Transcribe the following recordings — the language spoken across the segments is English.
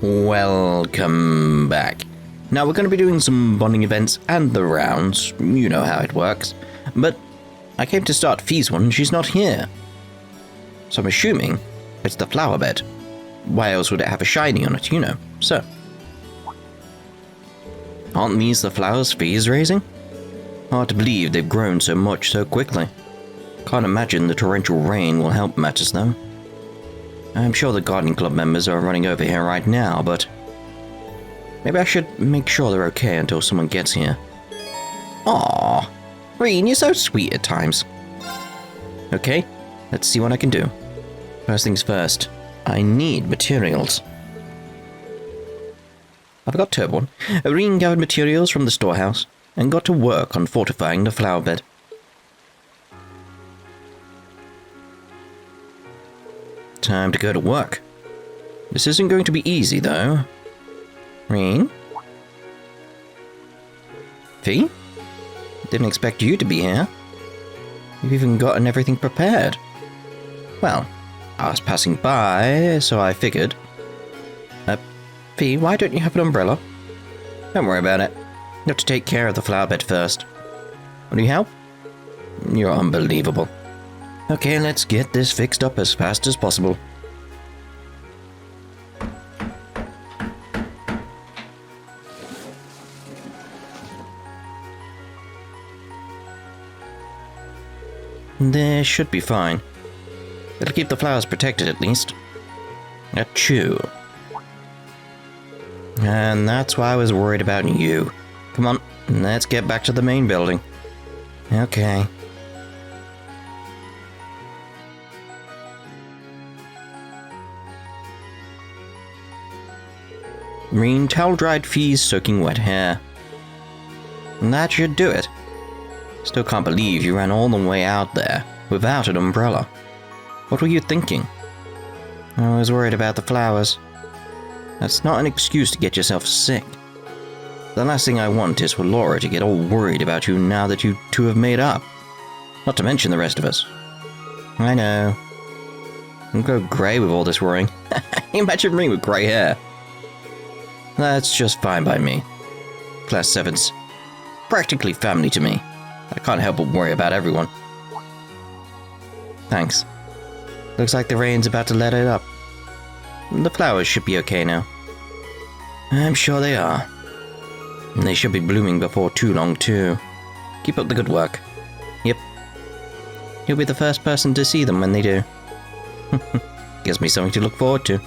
Welcome back. Now we're going to be doing some bonding events and the rounds, you know how it works, but I came to start Fie's one and she's not here. So I'm assuming it's the flower bed. Why else would it have a shiny on it, you know, so. Aren't these the flowers Fie's raising? Hard to believe they've grown so much so quickly. Can't imagine the torrential rain will help matters though. I'm sure the gardening club members are running over here right now, but maybe I should make sure they're okay until someone gets here. Aww, Green, you're so sweet at times. Okay, let's see what I can do. First things first, I need materials. I've got Turbo. Irene gathered materials from the storehouse and got to work on fortifying the flower bed. Time to go to work. This isn't going to be easy, though. Irene? Fie? Didn't expect you to be here. You've even gotten everything prepared. Well, I was passing by, so I figured. Fie, why don't you have an umbrella? Don't worry about it. You have to take care of the flower bed first. Want any help? You're unbelievable. Okay, let's get this fixed up as fast as possible. This should be fine. It'll keep the flowers protected at least. Achoo. And that's why I was worried about you. Come on, let's get back to the main building. Okay. Green towel-dried Fie's soaking wet hair. And that should do it. Still can't believe you ran all the way out there without an umbrella. What were you thinking? I was worried about the flowers. That's not an excuse to get yourself sick. The last thing I want is for Laura to get all worried about you now that you two have made up. Not to mention the rest of us. I know. I'll go grey with all this worrying. Imagine me with grey hair. That's just fine by me. Class 7's practically family to me. I can't help but worry about everyone. Thanks. Looks like the rain's about to let it up. The flowers should be okay now. I'm sure they are. And they should be blooming before too long, too. Keep up the good work. Yep. You'll be the first person to see them when they do. Gives me something to look forward to.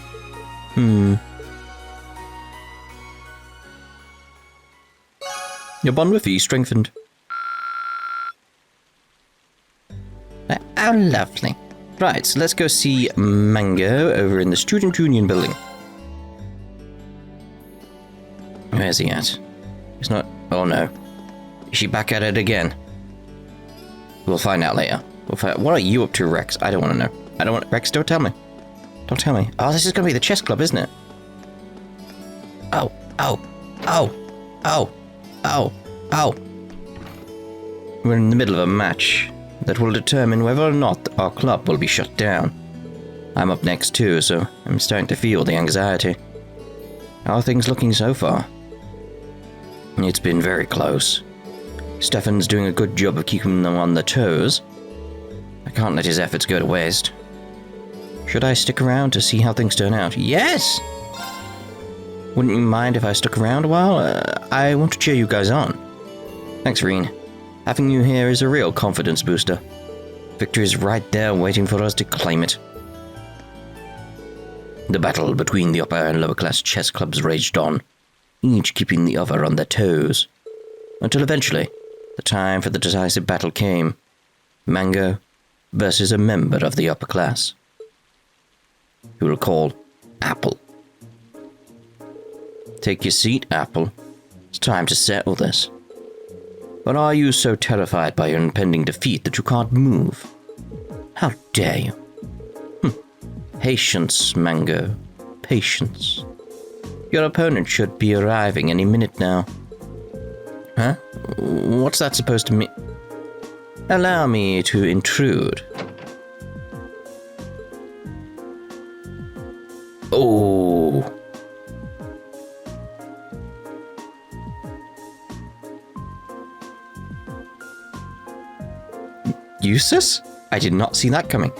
Your bond with Fie strengthened. How lovely. Right, so let's go see Mango over in the Student Union building. Where's he at? He's not... Oh no. Is she back at it again? We'll find out later. What are you up to, Rex? I don't want to know. I don't want... Rex, don't tell me. Don't tell me. Oh, this is going to be the chess club, isn't it? Oh. We're in the middle of a match that will determine whether or not our club will be shut down. I'm up next too, so I'm starting to feel the anxiety. How are things looking so far? It's been very close. Stefan's doing a good job of keeping them on their toes. I can't let his efforts go to waste. Should I stick around to see how things turn out? Yes! Wouldn't you mind if I stuck around a while? I want to cheer you guys on. Thanks, Reen. Having you here is a real confidence booster. Victory is right there waiting for us to claim it. The battle between the upper and lower class chess clubs raged on, each keeping the other on their toes, until eventually the time for the decisive battle came. Mango versus a member of the upper class, who we'll call Apple. Take your seat, Apple. It's time to settle this. But are you so terrified by your impending defeat that you can't move? How dare you? Patience, Mango. Patience. Your opponent should be arriving any minute now. Huh? What's that supposed to mean? Allow me to intrude. Oh. Eustace? I did not see that coming.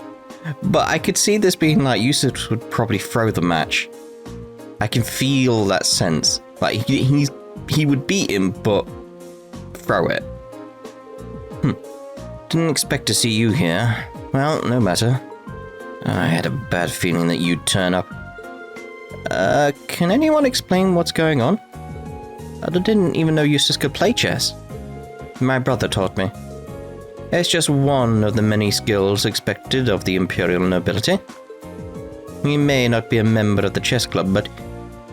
But I could see this being like Eustace would probably throw the match. I can feel that sense. Like he would beat him, but throw it. Didn't expect to see you here. Well, no matter. I had a bad feeling that you'd turn up. Can anyone explain what's going on? I didn't even know Eustace could play chess. My brother taught me. It's just one of the many skills expected of the imperial nobility. He may not be a member of the chess club, but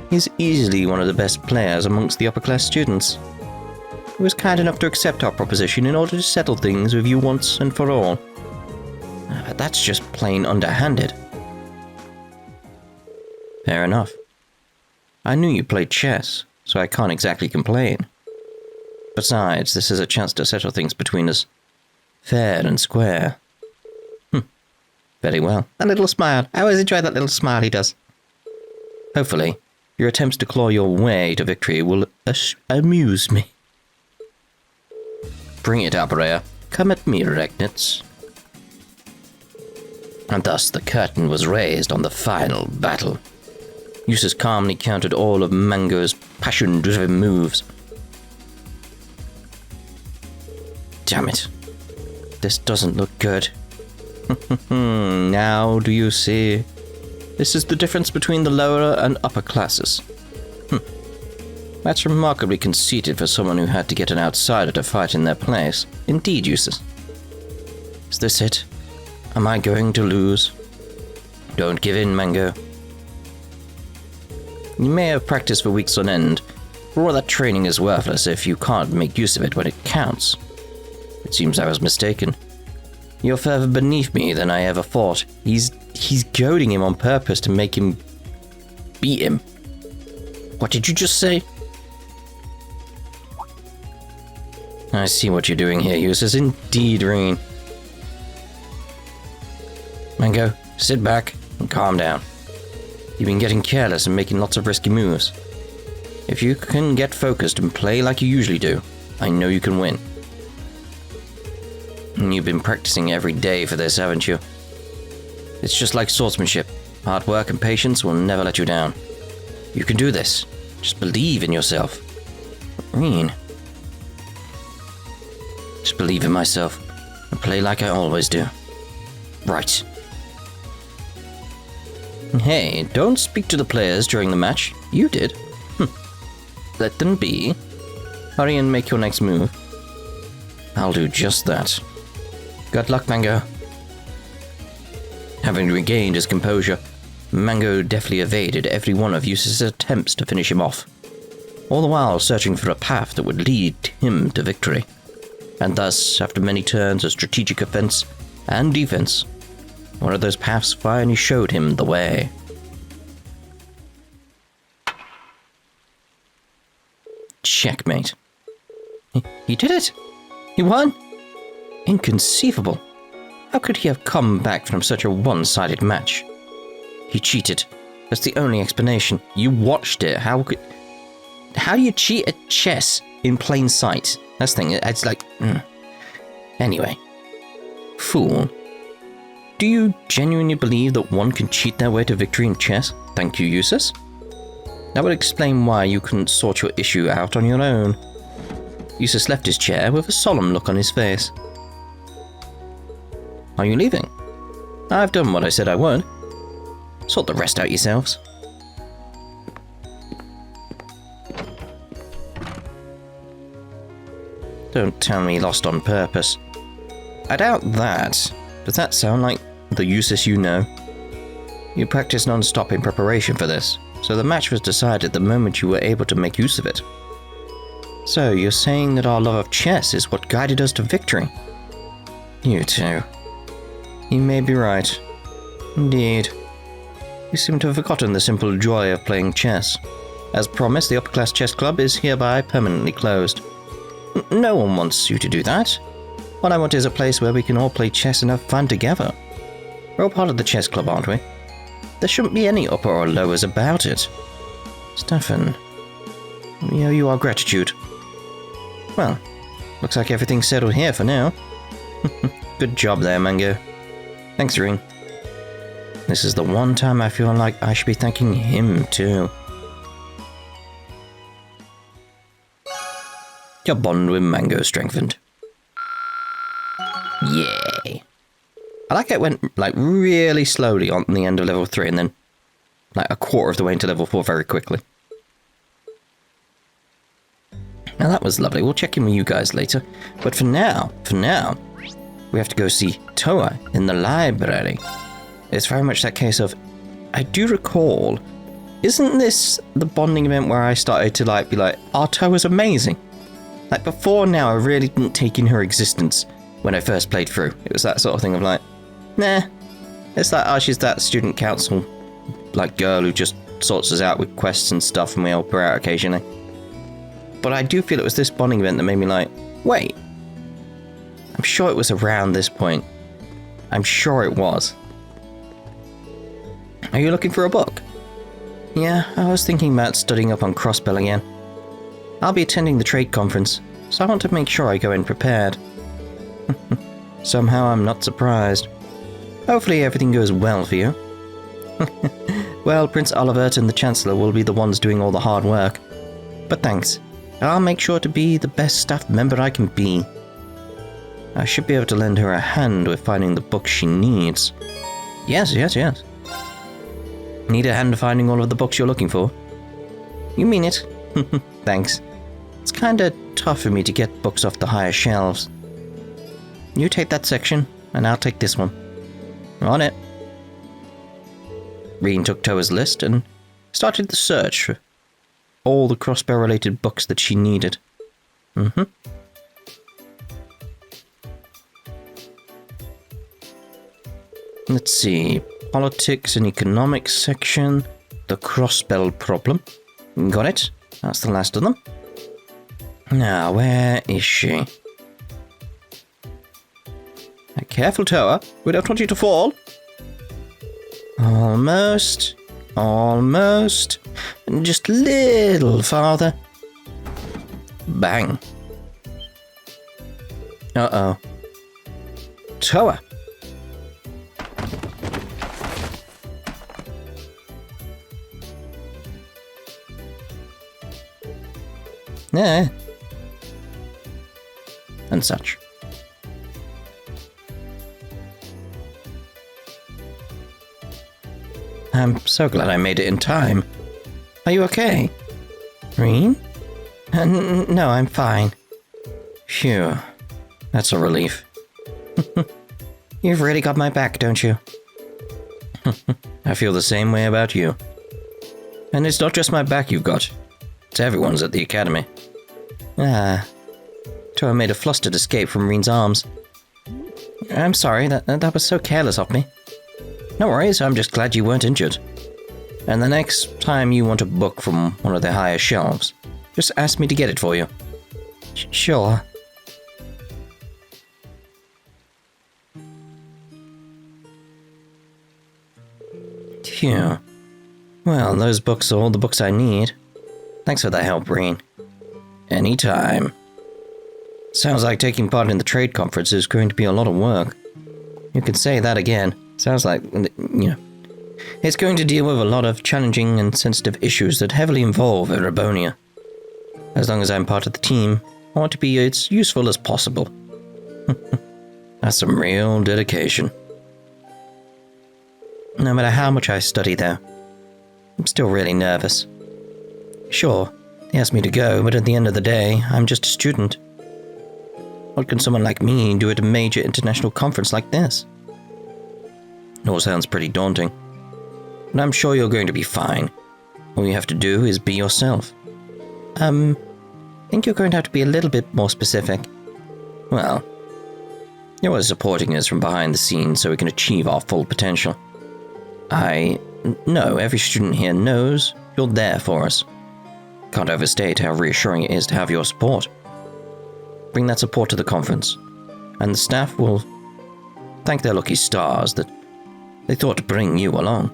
he's easily one of the best players amongst the upper-class students. He was kind enough to accept our proposition in order to settle things with you once and for all. But that's just plain underhanded. Fair enough. I knew you played chess, so I can't exactly complain. Besides, this is a chance to settle things between us. Fair and square. Very well. That little smile. I always enjoy that little smile he does. Hopefully, your attempts to claw your way to victory will amuse me. Bring it up, Rhea. Come at me, Regnitz. And thus the curtain was raised on the final battle. Eustace calmly countered all of Mango's passion-driven moves. Damn it. This doesn't look good. Now do you see? This is the difference between the lower and upper classes. That's remarkably conceited for someone who had to get an outsider to fight in their place. Indeed, Eustace. Is this it? Am I going to lose? Don't give in, Mango. You may have practiced for weeks on end, but all that training is worthless if you can't make use of it when it counts. It seems I was mistaken. You're further beneath me than I ever thought. He's goading him on purpose to make him beat him. What did you just say? I see what you're doing here, Eustace. Indeed, Reen. Mango, sit back and calm down. You've been getting careless and making lots of risky moves. If you can get focused and play like you usually do, I know you can win. And you've been practicing every day for this, haven't you? It's just like swordsmanship. Hard work and patience will never let you down. You can do this. Just believe in yourself. Reen. Just believe in myself and play like I always do. Right. Hey, don't speak to the players during the match. You did. Let them be. Hurry and make your next move. I'll do just that. Good luck, Mango. Having regained his composure, Mango deftly evaded every one of Eustace's attempts to finish him off, all the while searching for a path that would lead him to victory. And thus, after many turns of strategic offense and defense, one of those paths finally showed him the way. Checkmate. He did it! He won! Inconceivable. How could he have come back from such a one-sided match? He cheated. That's the only explanation. You watched it. How do you cheat at chess in plain sight? That's the thing. It's like... Anyway. Fool. Do you genuinely believe that one can cheat their way to victory in chess? Thank you, Eustace. That would explain why you couldn't sort your issue out on your own. Eustace left his chair with a solemn look on his face. Are you leaving? I've done what I said I would. Sort the rest out yourselves. Don't tell me lost on purpose. I doubt that. Does that sound like the Eustace you know? You practiced non-stop in preparation for this, so the match was decided the moment you were able to make use of it. So you're saying that our love of chess is what guided us to victory? You two. You may be right. Indeed. You seem to have forgotten the simple joy of playing chess. As promised, the upper class chess club is hereby permanently closed. No one wants you to do that. What I want is a place where we can all play chess and have fun together. We're all part of the chess club, aren't we? There shouldn't be any upper or lowers about it. Stefan, we owe you our gratitude. Well, looks like everything's settled here for now. Good job there, Mango. Thanks, Ring. This is the one time I feel like I should be thanking him, too. Your bond with Mango strengthened. Yay. I like it went, like, really slowly on the end of level 3 and then, like, a quarter of the way into level 4 very quickly. Now that was lovely. We'll check in with you guys later. But for now, we have to go see Towa in the library. It's very much that case of, I do recall, isn't this the bonding event where I started to like be like, oh, Towa's amazing? Like before now, I really didn't take in her existence when I first played through. It was that sort of thing of like, nah. It's like, oh, she's that student council like girl who just sorts us out with quests and stuff and we help her out occasionally. But I do feel it was this bonding event that made me like, wait. I'm sure it was around this point. I'm sure it was. Are you looking for a book? Yeah, I was thinking about studying up on Crossbell again. I'll be attending the trade conference, so I want to make sure I go in prepared. Somehow I'm not surprised. Hopefully everything goes well for you. Well, Prince Olivert and the Chancellor will be the ones doing all the hard work. But thanks. I'll make sure to be the best staff member I can be. I should be able to lend her a hand with finding the books she needs. Yes. Need a hand finding all of the books you're looking for? You mean it. Thanks. It's kinda tough for me to get books off the higher shelves. You take that section, and I'll take this one. On it. Reen took Towa's list and started the search for all the crossbow related books that she needed. Let's see. Politics and economics section. The crossbell problem. Got it. That's the last of them. Now, where is she? Careful, Towa. We don't want you to fall. Almost. Just a little farther. Bang. Uh-oh. Towa. Yeah. And such. I'm so glad I made it in time. Are you okay? Reen? No, I'm fine. Phew. That's a relief. You've really got my back, don't you? I feel the same way about you. And it's not just my back you've got. It's everyone's at the academy. Towa made a flustered escape from Reen's arms. I'm sorry, that was so careless of me. No worries, I'm just glad you weren't injured. And the next time you want a book from one of the higher shelves, just ask me to get it for you. Sure. Phew. Well, those books are all the books I need. Thanks for that help, Reen. Anytime. Sounds like taking part in the trade conference is going to be a lot of work. You could say that again. Sounds like, it's going to deal with a lot of challenging and sensitive issues that heavily involve Erebonia. As long as I'm part of the team, I want to be as useful as possible. That's some real dedication. No matter how much I study, though, I'm still really nervous. Sure, they asked me to go, but at the end of the day, I'm just a student. What can someone like me do at a major international conference like this? It all sounds pretty daunting. But I'm sure you're going to be fine. All you have to do is be yourself. I think you're going to have to be a little bit more specific. Well, you're always supporting us from behind the scenes so we can achieve our full potential. I know every student here knows you're there for us. Can't overstate how reassuring it is to have your support. Bring that support to the conference, and the staff will thank their lucky stars that they thought to bring you along.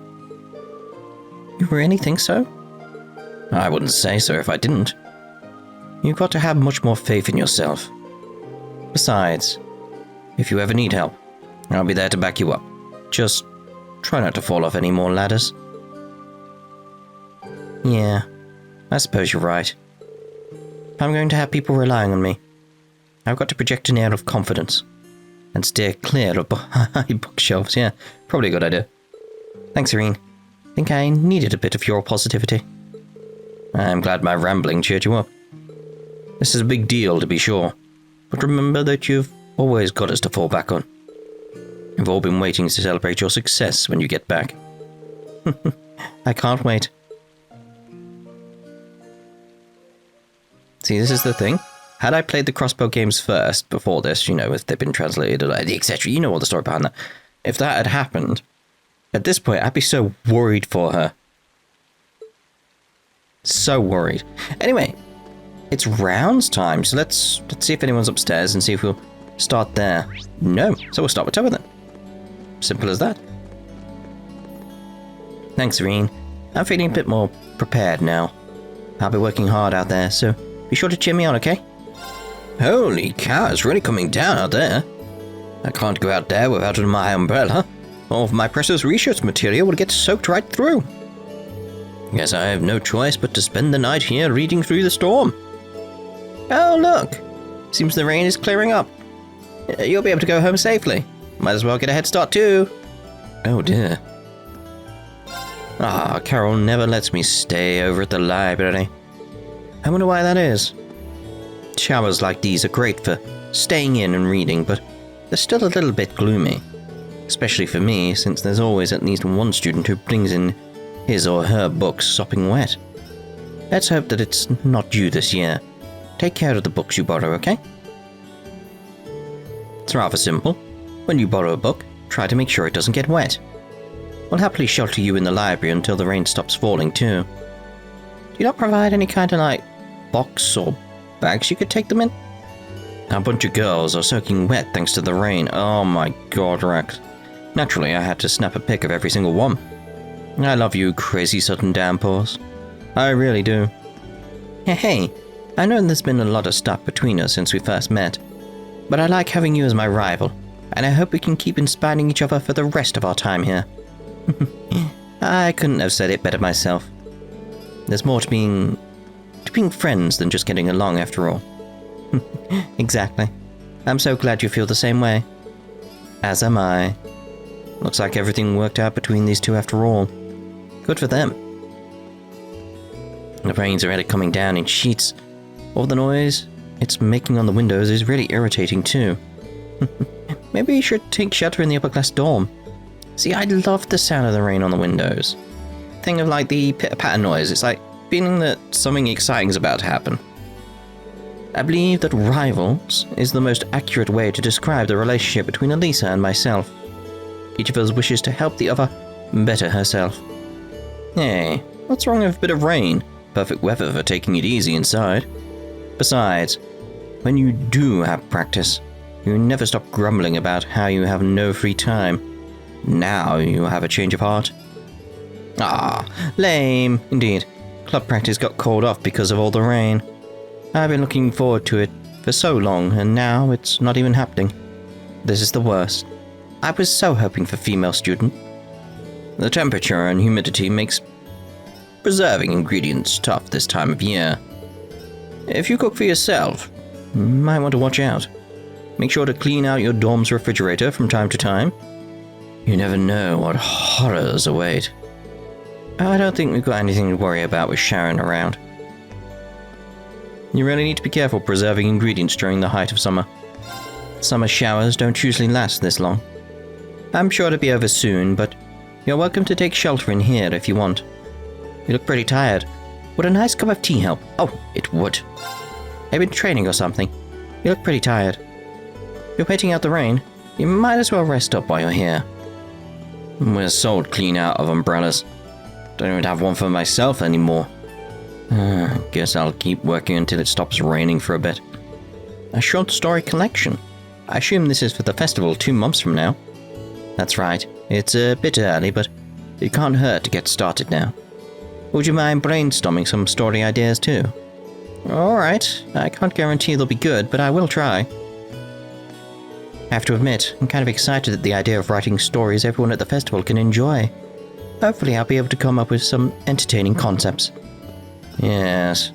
You really think so? I wouldn't say so if I didn't. You've got to have much more faith in yourself. Besides, If you ever need help, I'll be there to back you up. Just try not to fall off any more ladders. Yeah, I suppose you're right. I'm going to have people relying on me. I've got to project an air of confidence and steer clear of high bookshelves. Yeah, probably a good idea. Thanks, Irene. I think I needed a bit of your positivity. I'm glad my rambling cheered you up. This is a big deal, to be sure, but remember that you've always got us to fall back on. We've all been waiting to celebrate your success when you get back. I can't wait. See, this is the thing. Had I played the crossbow games first, before this, you know, if they've been translated, etc., you know all the story behind that. If that had happened, at this point, I'd be so worried for her. So worried. Anyway, it's rounds time, so let's see if anyone's upstairs and see if we'll start there. No, so we'll start with Towa then. Simple as that. Thanks, Irene. I'm feeling a bit more prepared now. I'll be working hard out there, so be sure to cheer me on, okay? Holy cow, it's really coming down out there. I can't go out there without my umbrella. All of my precious research material will get soaked right through. Guess I have no choice but to spend the night here reading through the storm. Oh, look. Seems the rain is clearing up. You'll be able to go home safely. Might as well get a head start too. Oh dear. Ah, Carol never lets me stay over at the library. I wonder why that is. Showers like these are great for staying in and reading, but they're still a little bit gloomy. Especially for me, since there's always at least one student who brings in his or her books sopping wet. Let's hope that it's not you this year. Take care of the books you borrow, okay? It's rather simple. When you borrow a book, try to make sure it doesn't get wet. We'll happily shelter you in the library until the rain stops falling too. Do you not provide any kind of, box or bags you could take them in? A bunch of girls are soaking wet thanks to the rain. Oh my god, Rex. Naturally, I had to snap a pic of every single one. I love you, crazy sudden downpours. I really do. Hey, I know there's been a lot of stuff between us since we first met, but I like having you as my rival, and I hope we can keep inspiring each other for the rest of our time here. I couldn't have said it better myself. There's more to being friends than just getting along after all. Exactly. I'm so glad you feel the same way. As am I. Looks like everything worked out between these two after all. Good for them. The rain's already coming down in sheets. All the noise it's making on the windows is really irritating too. Maybe you should take shelter in the upper class dorm. See, I love the sound of the rain on the windows. Think of the pitter-patter noise. It's like feeling that something exciting is about to happen. I believe that rivals is the most accurate way to describe the relationship between Elisa and myself. Each of us wishes to help the other better herself. Hey, what's wrong with a bit of rain? Perfect weather for taking it easy inside. Besides, when you do have practice, you never stop grumbling about how you have no free time. Now you have a change of heart. Ah, lame, indeed. Club practice got called off because of all the rain. I've been looking forward to it for so long, and now it's not even happening. This is the worst. I was so hoping for female student. The temperature and humidity makes preserving ingredients tough this time of year. If you cook for yourself, you might want to watch out. Make sure to clean out your dorm's refrigerator from time to time. You never know what horrors await. I don't think we've got anything to worry about with Sharon around. You really need to be careful preserving ingredients during the height of summer. Summer showers don't usually last this long. I'm sure to be over soon, but you're welcome to take shelter in here if you want. You look pretty tired. Would a nice cup of tea help? Oh, it would. Have you been training or something? You look pretty tired. You're waiting out the rain. You might as well rest up while you're here. We're sold clean out of umbrellas. Don't even have one for myself anymore. Guess I'll keep working until it stops raining for a bit. A short story collection. I assume this is for the festival 2 months from now. That's right. It's a bit early, but it can't hurt to get started now. Would you mind brainstorming some story ideas too? Alright. I can't guarantee they'll be good, but I will try. I have to admit, I'm kind of excited at the idea of writing stories everyone at the festival can enjoy. Hopefully I'll be able to come up with some entertaining concepts. Yes.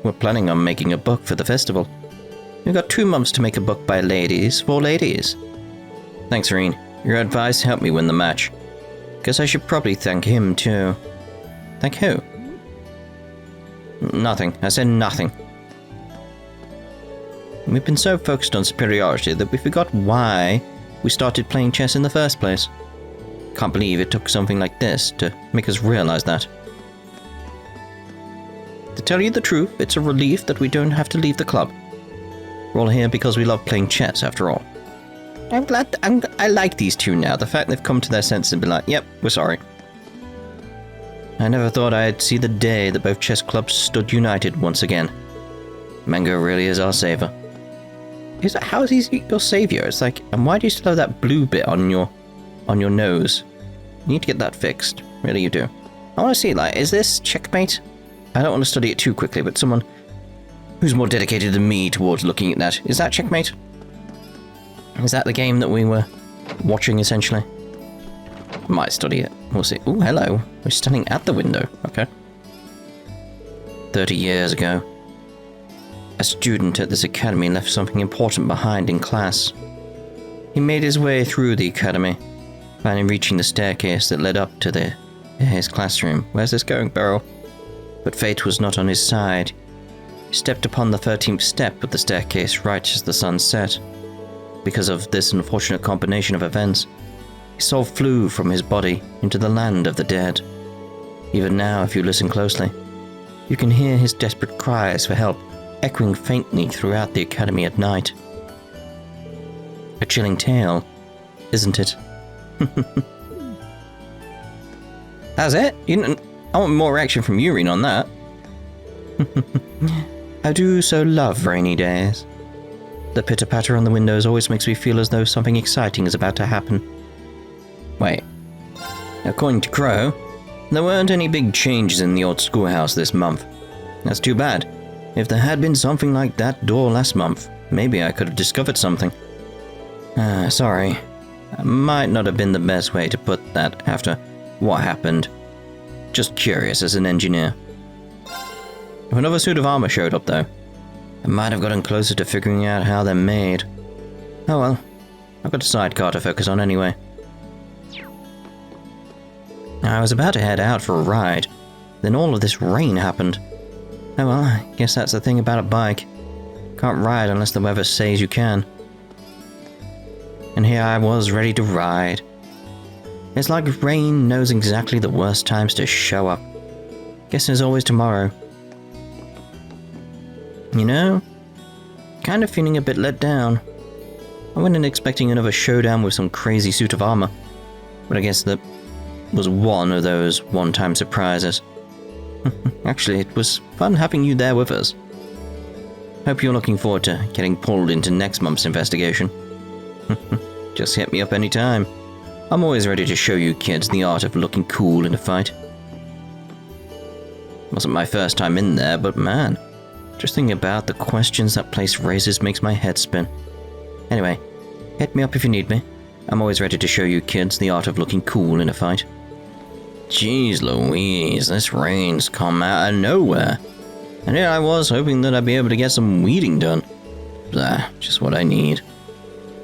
We're planning on making a book for the festival. We've got 2 months to make a book by ladies, for ladies. Thanks, Reen. Your advice helped me win the match. Guess I should probably thank him, too. Thank who? Nothing. I said nothing. We've been so focused on superiority that we forgot why we started playing chess in the first place. Can't believe it took something like this to make us realize that. To tell you the truth, it's a relief that we don't have to leave the club. We're all here because we love playing chess, after all. I'm glad I like these two now. The fact they've come to their senses and been like, yep, we're sorry. I never thought I'd see the day that both chess clubs stood united once again. Mango really is our savior. How is he your savior? It's like, and why do you still have that blue bit on your nose? You need to get that fixed. Really, you do. I want to see, like, is this checkmate? I don't want to study it too quickly, but someone who's more dedicated than me towards looking at that. Is that checkmate? Is that the game that we were watching, essentially? Might study it. We'll see. Oh, hello. We're standing at the window. Okay. 30 years ago, a student at this academy left something important behind in class. He made his way through the academy, finally reaching the staircase that led up to his classroom. Where's this going, Beryl? But fate was not on his side. He stepped upon the 13th step of the staircase right as the sun set. Because of this unfortunate combination of events, his soul flew from his body into the land of the dead. Even now, if you listen closely, you can hear his desperate cries for help echoing faintly throughout the academy at night. A chilling tale, isn't it? That's it? I want more action from Urine on that. I do so love rainy days. The pitter-patter on the windows always makes me feel as though something exciting is about to happen. Wait. According to Crow, there weren't any big changes in the Old Schoolhouse this month. That's too bad. If there had been something like that door last month, maybe I could have discovered something. Sorry. Might not have been the best way to put that after what happened. Just curious as an engineer. If another suit of armor showed up, though, I might have gotten closer to figuring out how they're made. Oh well, I've got a sidecar to focus on anyway. I was about to head out for a ride, then all of this rain happened. Oh well, I guess that's the thing about a bike. Can't ride unless the weather says you can. And here I was ready to ride. It's like rain knows exactly the worst times to show up. Guess there's always tomorrow. You know, kind of feeling a bit let down. I went in expecting another showdown with some crazy suit of armor, but I guess that was one of those one-time surprises. Actually, it was fun having you there with us. Hope you're looking forward to getting pulled into next month's investigation. Just hit me up anytime. I'm always ready to show you kids the art of looking cool in a fight. Wasn't my first time in there, but man, just thinking about the questions that place raises makes my head spin. Anyway, hit me up if you need me. I'm always ready to show you kids the art of looking cool in a fight. Jeez Louise, this rain's come out of nowhere. And here I was hoping that I'd be able to get some weeding done. Blah, just what I need.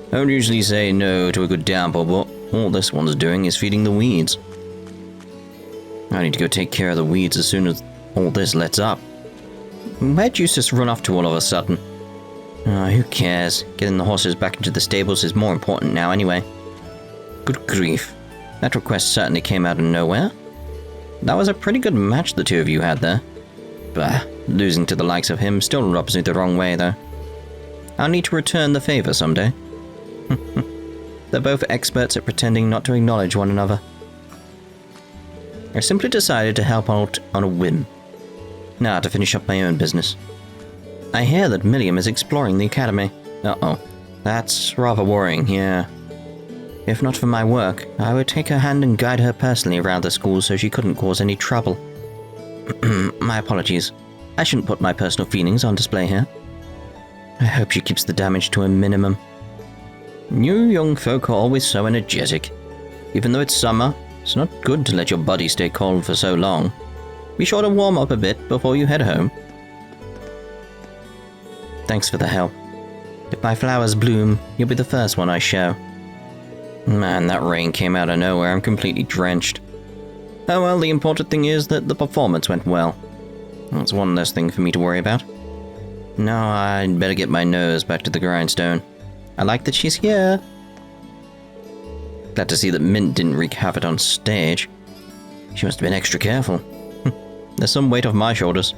I don't usually say no to a good downpour, but all this one's doing is feeding the weeds. I need to go take care of the weeds as soon as all this lets up. Where'd you just run off to all of a sudden? Oh, who cares? Getting the horses back into the stables is more important now anyway. Good grief. That request certainly came out of nowhere. That was a pretty good match the two of you had there. Bah, losing to the likes of him still rubs me the wrong way though. I'll need to return the favor someday. They're both experts at pretending not to acknowledge one another. I simply decided to help out on a whim. Now to finish up my own business. I hear that Milliam is exploring the academy. Uh-oh. That's rather worrying, yeah. If not for my work, I would take her hand and guide her personally around the school so she couldn't cause any trouble. My apologies. I shouldn't put my personal feelings on display here. I hope she keeps the damage to a minimum. You young folk are always so energetic. Even though it's summer, it's not good to let your body stay cold for so long. Be sure to warm up a bit before you head home. Thanks for the help. If my flowers bloom, you'll be the first one I show. Man, that rain came out of nowhere. I'm completely drenched. Oh well, the important thing is that the performance went well. That's one less thing for me to worry about. Now I'd better get my nose back to the grindstone. I like that she's here. Glad to see that Mint didn't wreak havoc on stage. She must have been extra careful. There's some weight off my shoulders.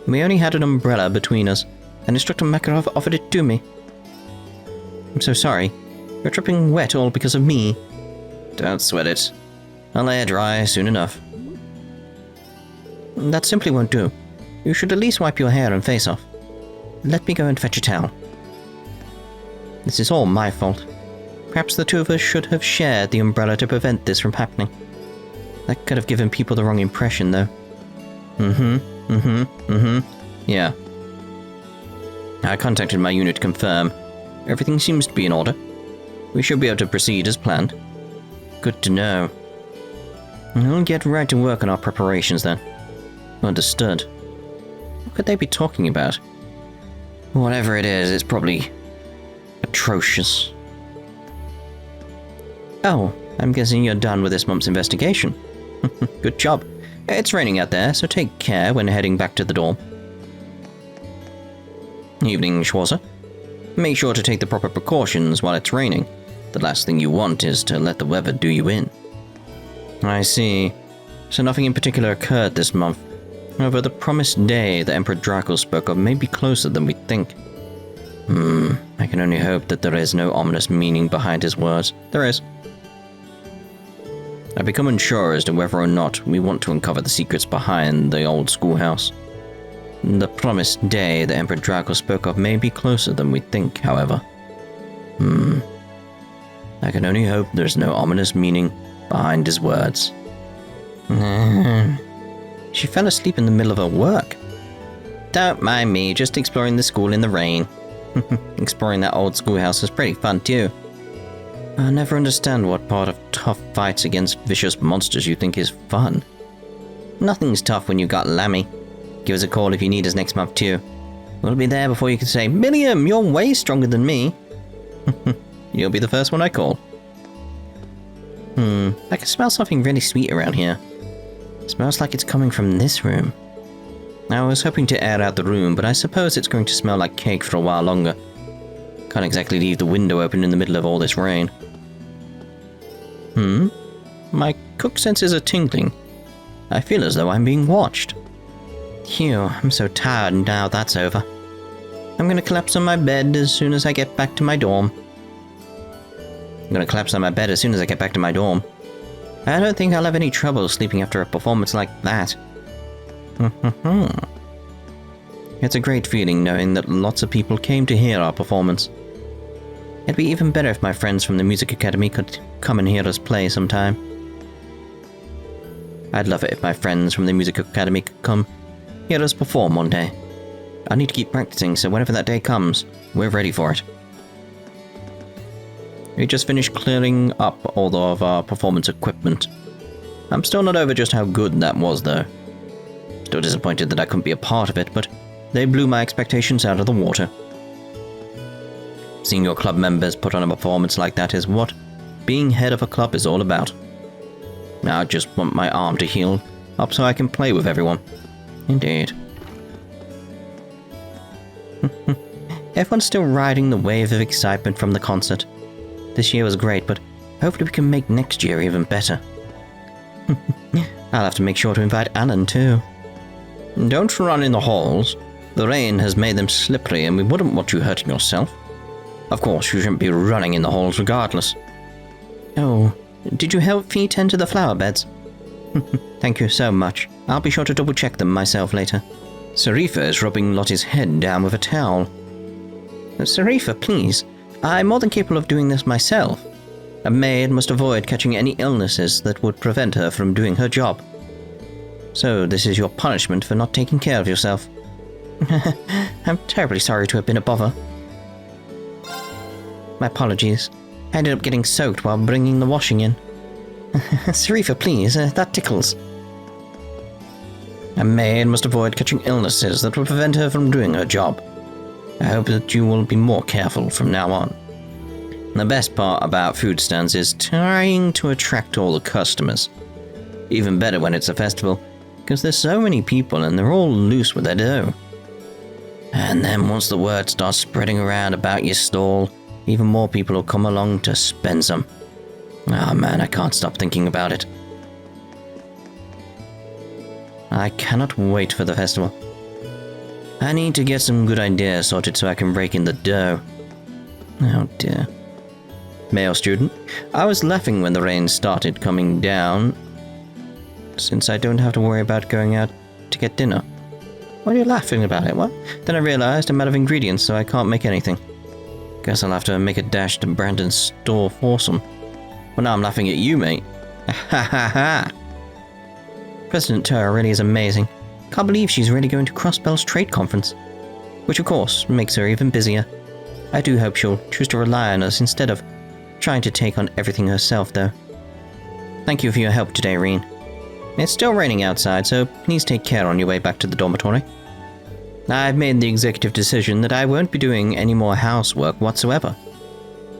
We only had an umbrella between us, and Instructor Makarov offered it to me. I'm so sorry. You're dripping wet all because of me. Don't sweat it. I'll air dry soon enough. That simply won't do. You should at least wipe your hair and face off. Let me go and fetch a towel. This is all my fault. Perhaps the two of us should have shared the umbrella to prevent this from happening. That could have given people the wrong impression, though. Yeah. I contacted my unit to confirm. Everything seems to be in order. We should be able to proceed as planned. Good to know. We'll get right to work on our preparations then. Understood. What could they be talking about? Whatever it is, it's probably atrocious. Oh, I'm guessing you're done with this month's investigation. Good job. It's raining out there, so take care when heading back to the dorm. Evening, Schwarzer. Make sure to take the proper precautions while it's raining. The last thing you want is to let the weather do you in. I see. So nothing in particular occurred this month. However, the promised day that Emperor Draco spoke of may be closer than we think. I can only hope that there is no ominous meaning behind his words. There is. I've become unsure as to whether or not we want to uncover the secrets behind the Old Schoolhouse. The promised day that Emperor Draco spoke of may be closer than we think, however. I can only hope there's no ominous meaning behind his words. She fell asleep in the middle of her work. Don't mind me, just exploring the school in the rain. Exploring that old schoolhouse is pretty fun too. I never understand what part of tough fights against vicious monsters you think is fun. Nothing's tough when you got Lammy. Give us a call if you need us next month too. We'll be there before you can say, Milliam, you're way stronger than me. You'll be the first one I call. I can smell something really sweet around here. It smells like it's coming from this room. I was hoping to air out the room, but I suppose it's going to smell like cake for a while longer. Can't exactly leave the window open in the middle of all this rain. My cook senses are tingling. I feel as though I'm being watched. Phew, I'm so tired now that's over. I'm gonna collapse on my bed as soon as I get back to my dorm. I don't think I'll have any trouble sleeping after a performance like that. It's a great feeling knowing that lots of people came to hear our performance. It'd be even better if my friends from the Music Academy could come and hear us play sometime. I'd love it if my friends from the Music Academy could come hear us perform one day. I need to keep practicing, so whenever that day comes, we're ready for it. We just finished clearing up all of our performance equipment. I'm still not over just how good that was, though. Still disappointed that I couldn't be a part of it, but they blew my expectations out of the water. Seeing your club members put on a performance like that is what being head of a club is all about. Now I just want my arm to heal up so I can play with everyone. Indeed. Everyone's still riding the wave of excitement from the concert. This year was great, but hopefully we can make next year even better. I'll have to make sure to invite Alan too. Don't run in the halls. The rain has made them slippery and we wouldn't want you hurting yourself. Of course, you shouldn't be running in the halls regardless. Oh, did you help Fie tend to the flower beds? Thank you so much. I'll be sure to double check them myself later. Sarifa is rubbing Lottie's head down with a towel. Sarifa, please. I'm more than capable of doing this myself. A maid must avoid catching any illnesses that would prevent her from doing her job. So this is your punishment for not taking care of yourself. I'm terribly sorry to have been a bother. My apologies. I ended up getting soaked while bringing the washing in. Sarifa, please, that tickles. A maid must avoid catching illnesses that will prevent her from doing her job. I hope that you will be more careful from now on. The best part about food stands is trying to attract all the customers. Even better when it's a festival, because there's so many people and they're all loose with their dough. And then once the word starts spreading around about your stall, even more people will come along to spend some. Oh man, I can't stop thinking about it. I cannot wait for the festival. I need to get some good ideas sorted so I can rake in the dough. Oh dear. Male student, I was laughing when the rain started coming down, since I don't have to worry about going out to get dinner. Why are you laughing about it? What? Then I realized I'm out of ingredients, so I can't make anything. Guess I'll have to make a dash to Brandon's store for some. Well, now I'm laughing at you, mate. Ha ha ha! President Towa really is amazing. Can't believe she's really going to Crossbell's trade conference. Which of course makes her even busier. I do hope she'll choose to rely on us instead of trying to take on everything herself, though. Thank you for your help today, Reen. It's still raining outside, so please take care on your way back to the dormitory. I've made the executive decision that I won't be doing any more housework whatsoever.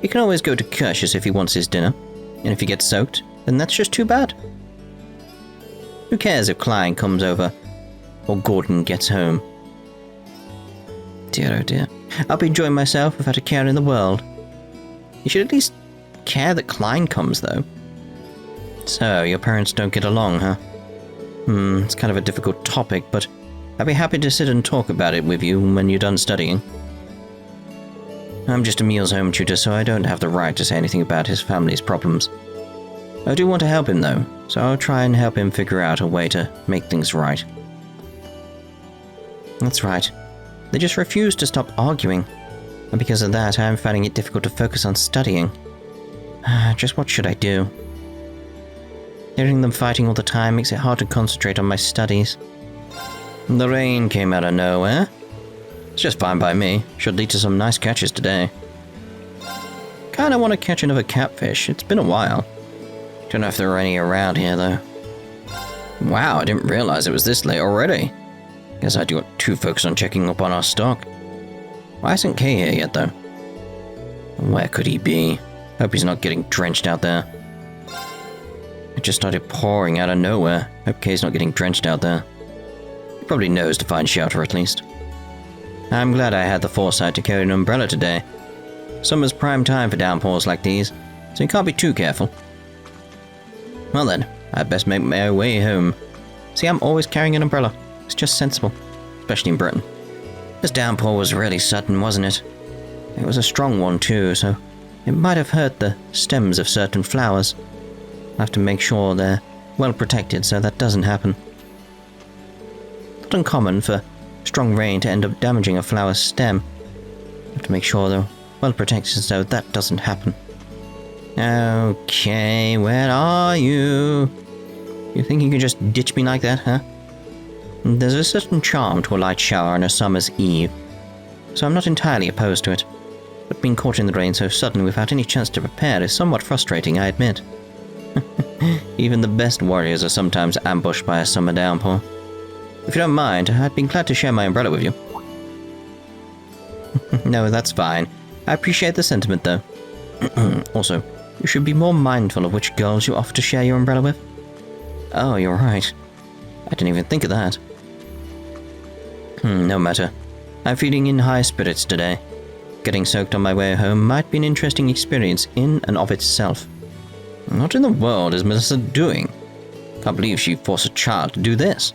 He can always go to Kershus if he wants his dinner, and if he gets soaked, then that's just too bad. Who cares if Klein comes over, or Gordon gets home? Dear oh dear, I'll be enjoying myself without a care in the world. You should at least care that Klein comes, though. So, your parents don't get along, huh? It's kind of a difficult topic, but I'd be happy to sit and talk about it with you when you're done studying. I'm just Emil's home tutor, so I don't have the right to say anything about his family's problems. I do want to help him, though, so I'll try and help him figure out a way to make things right. That's right. They just refuse to stop arguing, and because of that, I'm finding it difficult to focus on studying. Just what should I do? Hearing them fighting all the time makes it hard to concentrate on my studies. The rain came out of nowhere. It's just fine by me. Should lead to some nice catches today. Kinda want to catch another catfish. It's been a while. Don't know if there are any around here, though. Wow, I didn't realize it was this late already. Guess I got too focused on checking up on our stock. Why isn't Kay here yet, though? Where could he be? Hope he's not getting drenched out there. It just started pouring out of nowhere. Hope Kay's not getting drenched out there. He probably knows to find shelter, at least. I'm glad I had the foresight to carry an umbrella today. Summer's prime time for downpours like these, so you can't be too careful. Well then, I'd best make my way home. See, I'm always carrying an umbrella. It's just sensible, especially in Britain. This downpour was really sudden, wasn't it? It was a strong one too, so it might have hurt the stems of certain flowers. I'll have to make sure they're well protected so that doesn't happen. Not uncommon for strong rain to end up damaging a flower's stem. I have to make sure they're well protected so that doesn't happen. Okay, where are you? You think you can just ditch me like that, huh? There's a certain charm to a light shower on a summer's eve, so I'm not entirely opposed to it. But being caught in the rain so suddenly without any chance to prepare is somewhat frustrating, I admit. Even the best warriors are sometimes ambushed by a summer downpour. If you don't mind, I'd be glad to share my umbrella with you. No, that's fine. I appreciate the sentiment, though. Also, you should be more mindful of which girls you offer to share your umbrella with. Oh, you're right. I didn't even think of that. No matter. I'm feeling in high spirits today. Getting soaked on my way home might be an interesting experience in and of itself. What in the world is Melissa doing? Can't believe she forced a child to do this.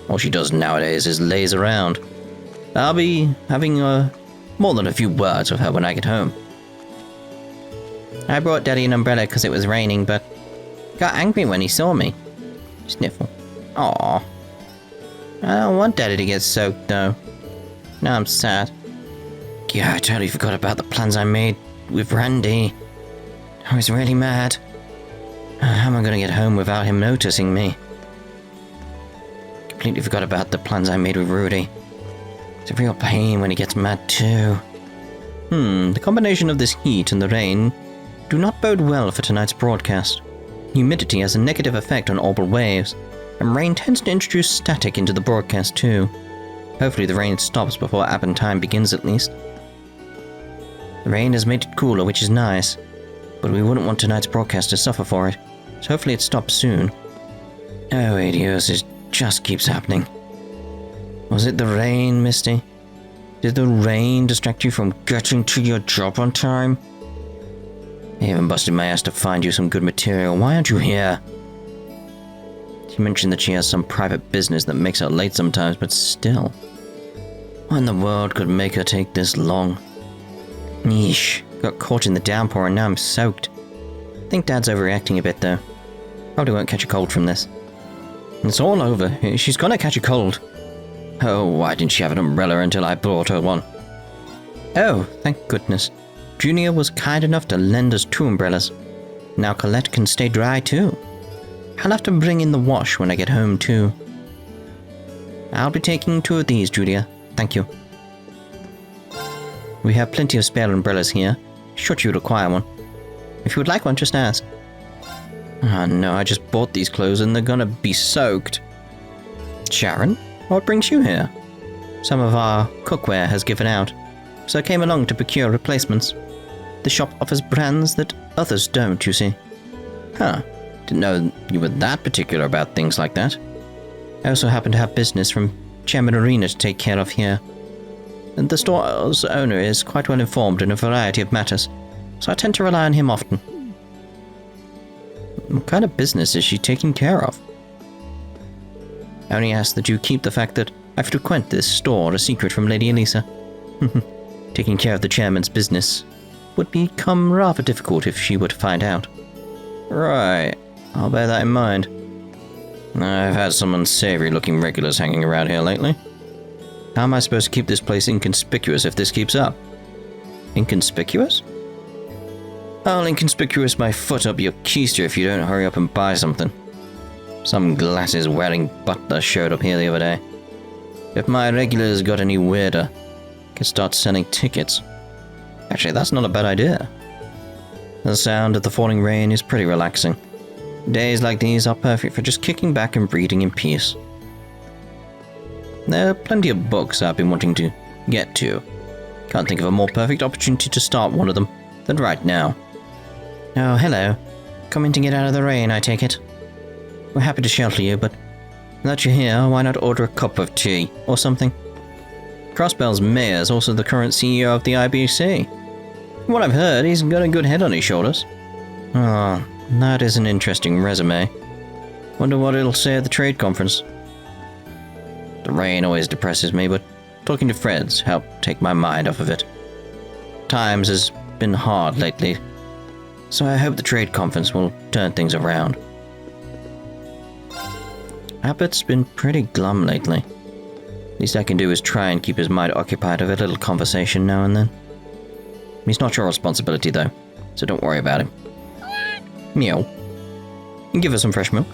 All she does nowadays is laze around. I'll be having more than a few words with her when I get home. I brought Daddy an umbrella because it was raining, but got angry when he saw me. Sniffle. Aww. I don't want Daddy to get soaked, though. Now I'm sad. Yeah, I totally forgot about the plans I made with Randy. I was really mad. How am I going to get home without him noticing me? Completely forgot about the plans I made with Rudy. It's a real pain when he gets mad too. The combination of this heat and the rain do not bode well for tonight's broadcast. Humidity has a negative effect on orbital waves, and rain tends to introduce static into the broadcast too. Hopefully the rain stops before Appen time begins at least. The rain has made it cooler, which is nice, but we wouldn't want tonight's broadcast to suffer for it, so hopefully it stops soon. Oh, idiots, it just keeps happening. Was it the rain, Misty? Did the rain distract you from getting to your job on time? I even busted my ass to find you some good material. Why aren't you here? She mentioned that she has some private business that makes her late sometimes, but still. What in the world could make her take this long? Yeesh, got caught in the downpour and now I'm soaked. I think Dad's overreacting a bit though. Probably won't catch a cold from this. It's all over. She's gonna catch a cold. Oh, why didn't she have an umbrella until I brought her one? Oh, thank goodness. Junior was kind enough to lend us 2 umbrellas. Now Colette can stay dry too. I'll have to bring in the wash when I get home too. I'll be taking 2 of these, Julia. Thank you. We have plenty of spare umbrellas here. Should you require one. If you would like one, just ask. Oh no, I just bought these clothes and they're gonna be soaked. Sharon, what brings you here? Some of our cookware has given out, so I came along to procure replacements. The shop offers brands that others don't, you see. Huh. Didn't know you were that particular about things like that. I also happen to have business from Chairman Arena to take care of here. And the store's owner is quite well informed in a variety of matters, so I tend to rely on him often. What kind of business is she taking care of? I only ask that you keep the fact that I frequent this store a secret from Lady Elisa. Taking care of the chairman's business would become rather difficult if she were to find out. Right, I'll bear that in mind. I've had some unsavory-looking regulars hanging around here lately. How am I supposed to keep this place inconspicuous if this keeps up? Inconspicuous? I'll inconspicuous my foot up your keister if you don't hurry up and buy something. Some glasses-wearing butler showed up here the other day. If my regulars got any weirder, I could start selling tickets. Actually, that's not a bad idea. The sound of the falling rain is pretty relaxing. Days like these are perfect for just kicking back and reading in peace. There are plenty of books I've been wanting to get to. Can't think of a more perfect opportunity to start one of them than right now. Oh, hello. Coming to get out of the rain, I take it. We're happy to shelter you, but now that you're here, why not order a cup of tea or something? Crossbell's mayor is also the current CEO of the IBC. From what I've heard, he's got a good head on his shoulders. Oh, that is an interesting resume. Wonder what it'll say at the trade conference. The rain always depresses me, but talking to friends helped take my mind off of it. Times has been hard lately, so I hope the trade conference will turn things around. Abbott's been pretty glum lately. Least I can do is try and keep his mind occupied with a little conversation now and then. He's not your responsibility though, so don't worry about him. Meow. And give her some fresh milk.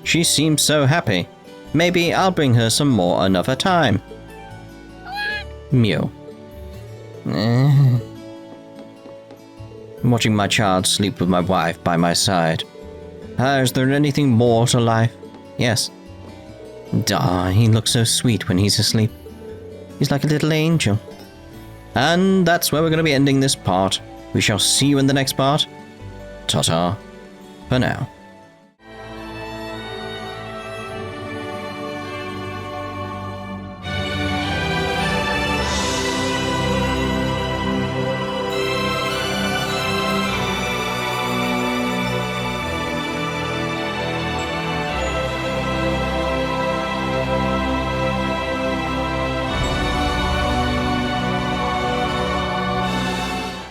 She seems so happy. Maybe I'll bring her some more another time. Meow. I'm watching my child sleep with my wife by my side. Is there anything more to life? Yes. He looks so sweet when he's asleep. He's like a little angel. And that's where we're going to be ending this part. We shall see you in the next part. Ta-ta. For now.